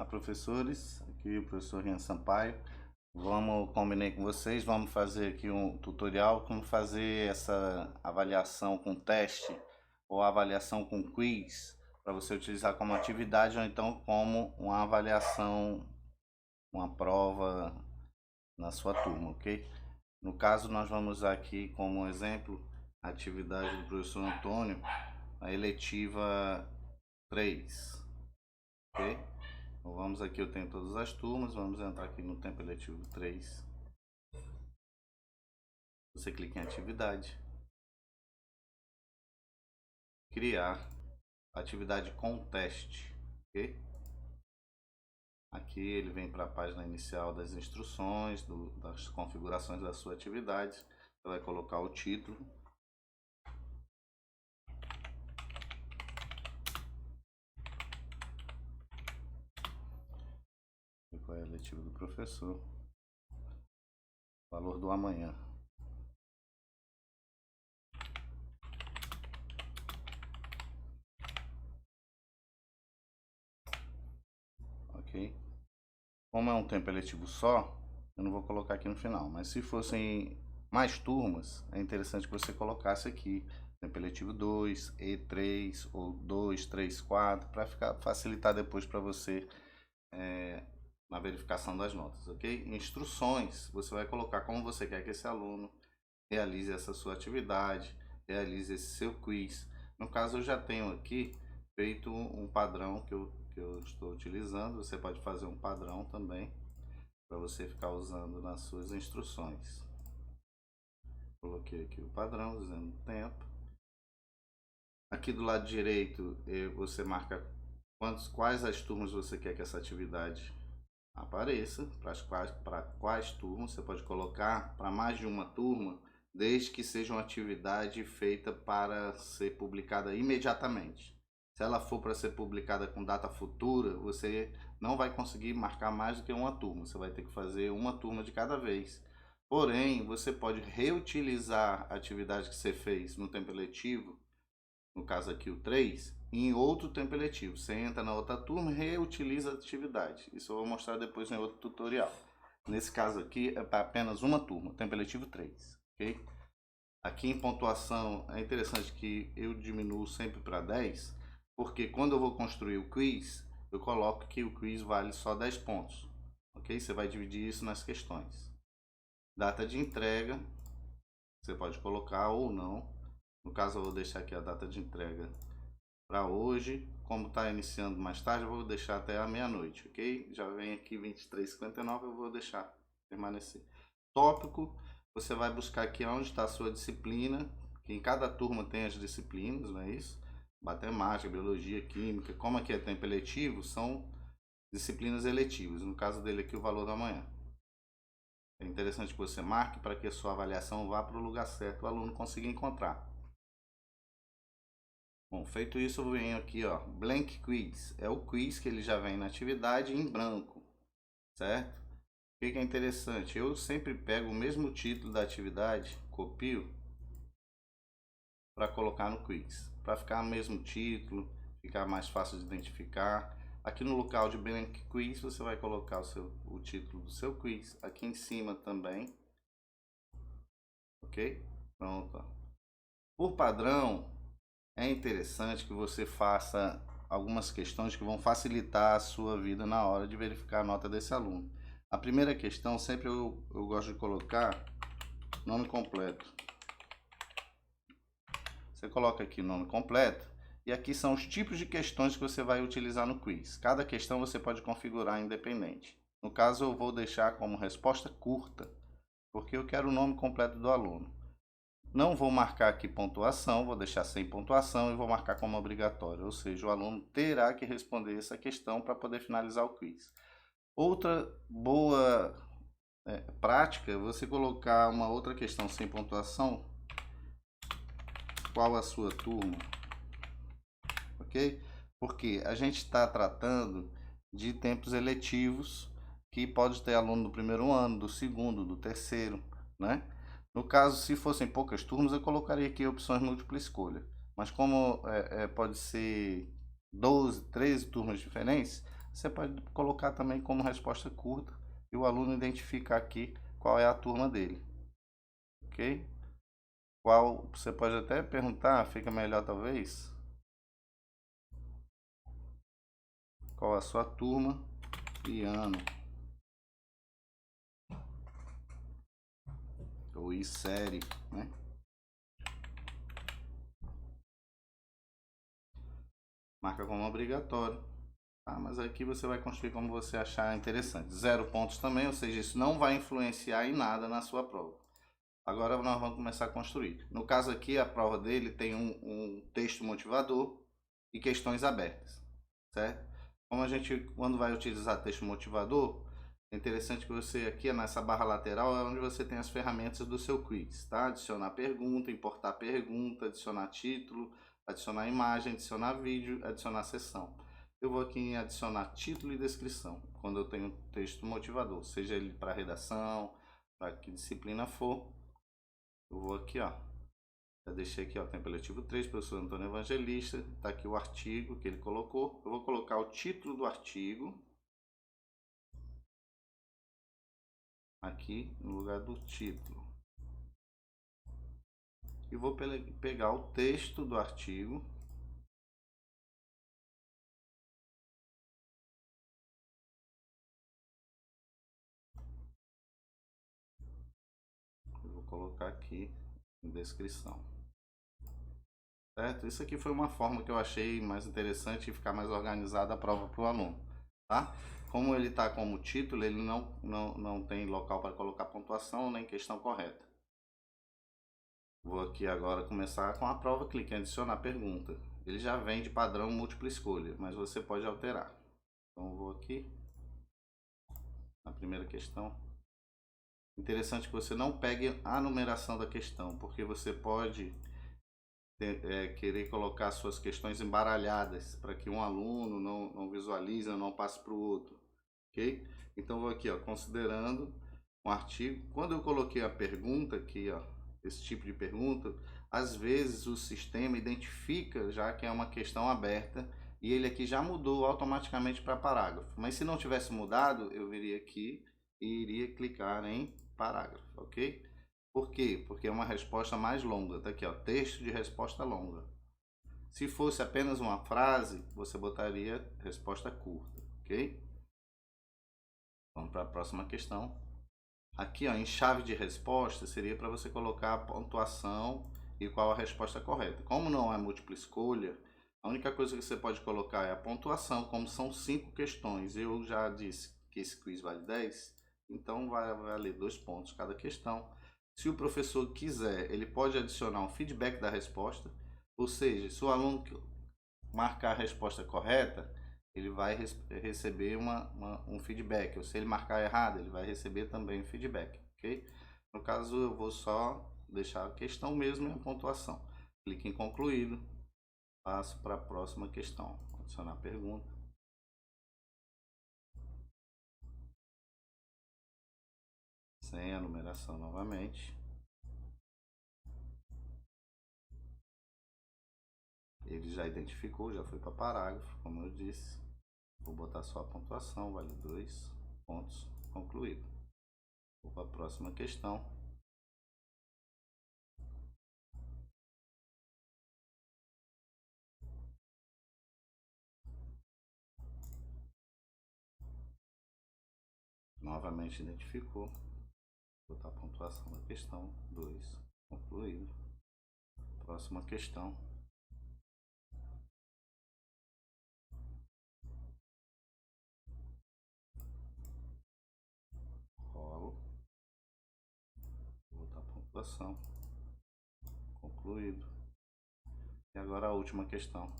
Olá, professores, aqui o professor Rian Sampaio. Combinei com vocês, vamos fazer aqui um tutorial como fazer essa avaliação com teste ou avaliação com quiz para você utilizar como atividade ou então como uma avaliação, uma prova na sua turma, ok? No caso, nós vamos usar aqui como exemplo a atividade do professor Antônio, a eletiva 3, ok? Então vamos aqui, eu tenho todas as turmas, vamos entrar aqui no tempo letivo 3. Você clica em atividade, criar atividade com teste, ok? Aqui ele vem para a página inicial das instruções, das configurações da sua atividade. Você vai colocar o título. Qual é a letiva do professor? Valor do amanhã. Ok? Como é um tempo eletivo só, eu não vou colocar aqui no final. Mas se fossem mais turmas, é interessante que você colocasse aqui tempo eletivo 2, E3 ou 2, 3, 4, para facilitar depois para você na verificação das notas, ok? Instruções, você vai colocar como você quer que esse aluno realize essa sua atividade, realize esse seu quiz. No caso, eu já tenho aqui feito um padrão que eu estou utilizando. Você pode fazer um padrão também para você ficar usando nas suas instruções. Coloquei aqui o padrão dizendo tempo. Aqui do lado direito você marca quais as turmas você quer que essa atividade apareça, para quais turmas. Você pode colocar para mais de uma turma, desde que seja uma atividade feita para ser publicada imediatamente. Se ela for para ser publicada com data futura, você não vai conseguir marcar mais do que uma turma, você vai ter que fazer uma turma de cada vez. Porém, você pode reutilizar a atividade que você fez no tempo letivo, no caso aqui o 3, em outro tempo letivo. Você entra na outra turma e reutiliza a atividade. Isso eu vou mostrar depois em outro tutorial. Nesse caso aqui é para apenas uma turma, tempo letivo 3, ok? Aqui em pontuação é interessante que eu diminuo sempre para 10, porque quando eu vou construir o quiz, eu coloco que o quiz vale só 10 pontos, ok? Você vai dividir isso nas questões. Data de entrega, você pode colocar ou não. No caso, eu vou deixar aqui a data de entrega para hoje. Como está iniciando mais tarde, eu vou deixar até a meia-noite, ok? Já vem aqui 23h59, eu vou deixar permanecer. Tópico, você vai buscar aqui onde está a sua disciplina, que em cada turma tem as disciplinas, não é isso? Matemática, biologia, química. Como aqui é tempo eletivo, são disciplinas eletivas. No caso dele aqui, o valor da manhã. É interessante que você marque para que a sua avaliação vá para o lugar certo, o aluno consiga encontrar. Bom, feito isso, eu venho aqui, ó, Blank Quiz. É o quiz que ele já vem na atividade em branco, certo? O que é interessante? Eu sempre pego o mesmo título da atividade, copio, para colocar no quiz. Para ficar o mesmo título, ficar mais fácil de identificar. Aqui no local de Blank Quiz, você vai colocar o título do seu quiz. Aqui em cima também. Ok? Pronto. Por padrão, é interessante que você faça algumas questões que vão facilitar a sua vida na hora de verificar a nota desse aluno. A primeira questão, sempre eu gosto de colocar nome completo. Você coloca aqui nome completo e aqui são os tipos de questões que você vai utilizar no quiz. Cada questão você pode configurar independente. No caso, eu vou deixar como resposta curta, porque eu quero o nome completo do aluno. Não vou marcar aqui pontuação, vou deixar sem pontuação e vou marcar como obrigatório, ou seja, o aluno terá que responder essa questão para poder finalizar o quiz. Outra boa prática é você colocar uma outra questão sem pontuação, qual a sua turma, ok? Porque a gente está tratando de tempos eletivos que pode ter aluno do primeiro ano, do segundo, do terceiro, né? No caso, se fossem poucas turmas, eu colocaria aqui opções múltipla escolha. Mas como pode ser 12, 13 turmas diferentes, Você pode colocar também como resposta curta e o aluno identificar aqui qual é a turma dele, ok? Qual, você pode até perguntar, fica melhor talvez, qual a sua turma e ano, ou e série, né? Marca como obrigatório. Tá, mas aqui você vai construir como você achar interessante. 0 pontos também, ou seja, isso não vai influenciar em nada na sua prova. Agora nós vamos começar a construir. No caso aqui, a prova dele tem um texto motivador e questões abertas, certo? Como a gente, quando vai utilizar texto motivador, é interessante que você aqui nessa barra lateral é onde você tem as ferramentas do seu quiz, tá? Adicionar pergunta, importar pergunta, adicionar título, adicionar imagem, adicionar vídeo, adicionar sessão. Eu vou aqui em adicionar título e descrição, quando eu tenho texto motivador, seja ele para redação, para que disciplina for. Eu vou aqui, ó, já deixei aqui, ó, Tempeletivo 3, professor Antônio Evangelista, tá aqui o artigo que ele colocou. Eu vou colocar o título do artigo aqui no lugar do título. E vou pegar o texto do artigo. Eu vou colocar aqui em descrição. Certo? Isso aqui foi uma forma que eu achei mais interessante e ficar mais organizada a prova para o aluno, tá? Como ele está como título, ele não tem local para colocar pontuação nem questão correta. Vou aqui agora começar com a prova, clique em adicionar pergunta. Ele já vem de padrão múltipla escolha, mas você pode alterar. Então vou aqui na primeira questão. Interessante que você não pegue a numeração da questão, porque você pode querer colocar suas questões embaralhadas para que um aluno não visualize ou não passe para o outro, ok? Então vou aqui, ó, considerando um artigo. Quando eu coloquei a pergunta aqui, ó, esse tipo de pergunta, às vezes o sistema identifica já que é uma questão aberta e ele aqui já mudou automaticamente para parágrafo. Mas se não tivesse mudado, eu viria aqui e iria clicar em parágrafo, ok? Por quê? Porque é uma resposta mais longa. Tá aqui, ó, texto de resposta longa. Se fosse apenas uma frase, você botaria resposta curta, ok? Vamos para a próxima questão. Aqui, ó, em chave de resposta, seria para você colocar a pontuação e qual a resposta correta. Como não é múltipla escolha, a única coisa que você pode colocar é a pontuação. Como são 5 questões, eu já disse que esse quiz vale 10, então vai valer 2 pontos cada questão. Se o professor quiser, ele pode adicionar um feedback da resposta, ou seja, se o aluno marcar a resposta correta, ele vai receber um feedback, ou se ele marcar errado, ele vai receber também um feedback, ok? No caso, eu vou só deixar a questão mesmo e a pontuação. Clique em concluído, passo para a próxima questão, adicionar pergunta. Sem a numeração novamente. Ele já identificou, já foi para parágrafo, como eu disse. Vou botar só a pontuação, vale 2 pontos, concluído. Vou para a próxima questão. Novamente identificou. Vou botar a pontuação da questão, 2, concluído. Próxima questão. Rolo. Vou botar a pontuação, concluído. E agora a última questão.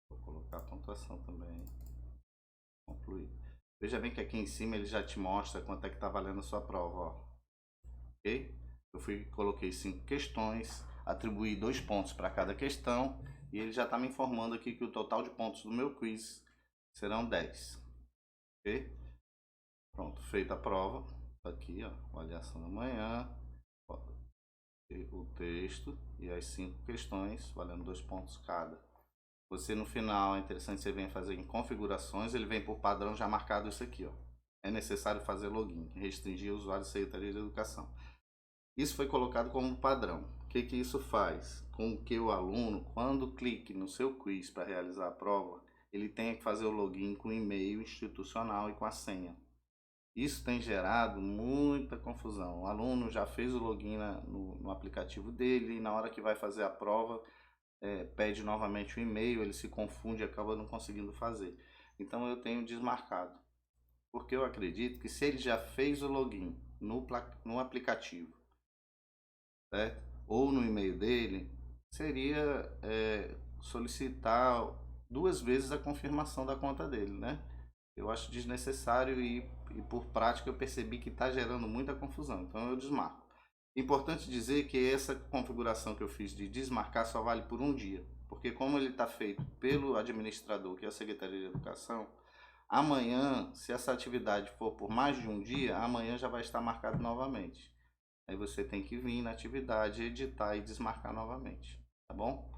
Vou colocar a pontuação também, concluído. Veja bem que aqui em cima ele já te mostra quanto é que está valendo a sua prova, ó. Ok? Eu coloquei 5 questões, atribuí 2 pontos para cada questão e ele já está me informando aqui que o total de pontos do meu quiz serão 10. Ok? Pronto, feita a prova. Tá aqui, ó, avaliação da manhã. o texto e as 5 questões, valendo 2 pontos cada. Você no final, é interessante você vem fazer em configurações, ele vem por padrão já marcado isso aqui, ó. É necessário fazer login, restringir o usuário da Secretaria de Educação. Isso foi colocado como padrão. O que isso faz? Com que o aluno, quando clique no seu quiz para realizar a prova, ele tenha que fazer o login com o e-mail institucional e com a senha. Isso tem gerado muita confusão. O aluno já fez o login no aplicativo dele e na hora que vai fazer a prova, pede novamente o e-mail, ele se confunde e acaba não conseguindo fazer. Então eu tenho desmarcado. Porque eu acredito que se ele já fez o login no aplicativo, certo? Ou no e-mail dele, seria solicitar 2 vezes a confirmação da conta dele, né? Eu acho desnecessário e por prática eu percebi que está gerando muita confusão, então eu desmarco. Importante dizer que essa configuração que eu fiz de desmarcar só vale por um dia, porque como ele está feito pelo administrador, que é a Secretaria de Educação, amanhã, se essa atividade for por mais de um dia, amanhã já vai estar marcado novamente. Aí você tem que vir na atividade, editar e desmarcar novamente, tá bom?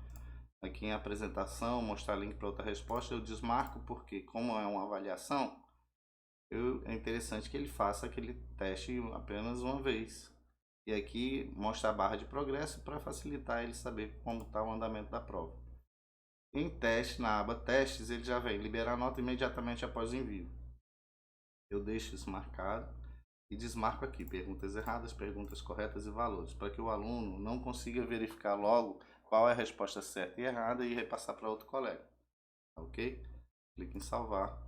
Aqui em apresentação, mostrar link para outra resposta, eu desmarco porque, como é uma avaliação, é interessante que ele faça aquele teste apenas uma vez. E aqui mostra a barra de progresso para facilitar ele saber como está o andamento da prova. Em teste, na aba testes, ele já vem liberar a nota imediatamente após o envio. Eu deixo isso marcado e desmarco aqui perguntas erradas, perguntas corretas e valores, para que o aluno não consiga verificar logo qual é a resposta certa e errada e repassar para outro colega. Ok? Clique em salvar.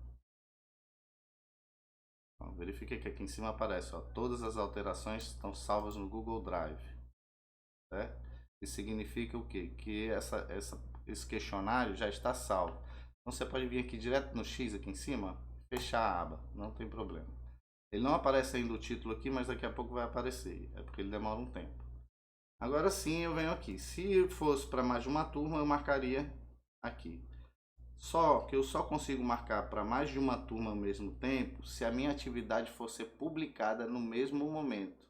Então, verifique que aqui em cima aparece, ó, todas as alterações estão salvas no Google Drive. Certo? Isso significa o quê? Que esse questionário já está salvo. Então você pode vir aqui direto no X aqui em cima, fechar a aba, não tem problema. Ele não aparece ainda o título aqui, mas daqui a pouco vai aparecer, é porque ele demora um tempo. Agora sim eu venho aqui, se fosse para mais de uma turma eu marcaria aqui. Só que eu só consigo marcar para mais de uma turma ao mesmo tempo se a minha atividade for ser publicada no mesmo momento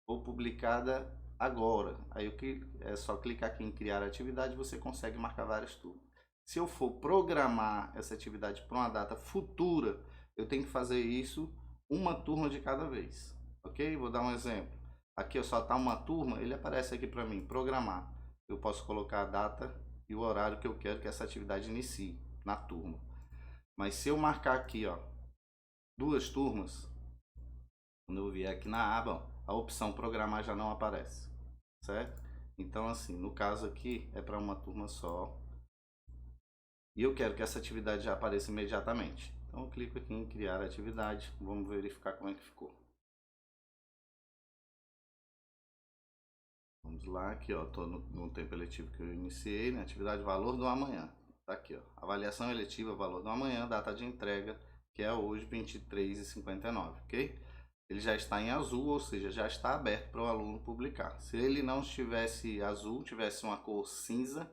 ou publicada agora. Aí é só clicar aqui em criar atividade, você consegue marcar várias turmas. Se eu for programar essa atividade para uma data futura, eu tenho que fazer isso uma turma de cada vez, ok? Vou dar um exemplo. Aqui só está uma turma, ele aparece aqui para mim, programar. Eu posso colocar a data e o horário que eu quero que essa atividade inicie na turma. Mas se eu marcar aqui, ó, 2 turmas, quando eu vier aqui na aba, ó, a opção programar já não aparece, certo? Então assim, no caso aqui é para uma turma só e eu quero que essa atividade já apareça imediatamente. Então eu clico aqui em criar atividade, vamos verificar como é que ficou. Vamos lá, aqui ó, tô no tempo eletivo que eu iniciei, né? Atividade valor do amanhã. Tá aqui ó, avaliação eletiva valor do amanhã, data de entrega, que é hoje 23h59, ok? Ele já está em azul, ou seja, já está aberto para o aluno publicar. Se ele não estivesse azul, tivesse uma cor cinza,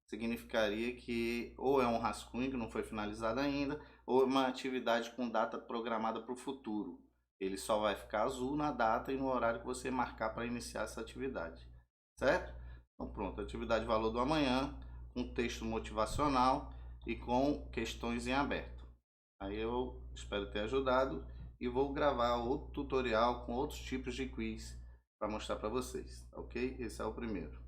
significaria que ou é um rascunho que não foi finalizado ainda, ou é uma atividade com data programada para o futuro. Ele só vai ficar azul na data e no horário que você marcar para iniciar essa atividade, certo? Então pronto, atividade valor do amanhã, com texto motivacional e com questões em aberto. Aí eu espero ter ajudado e vou gravar outro tutorial com outros tipos de quiz para mostrar para vocês, ok? Esse é o primeiro.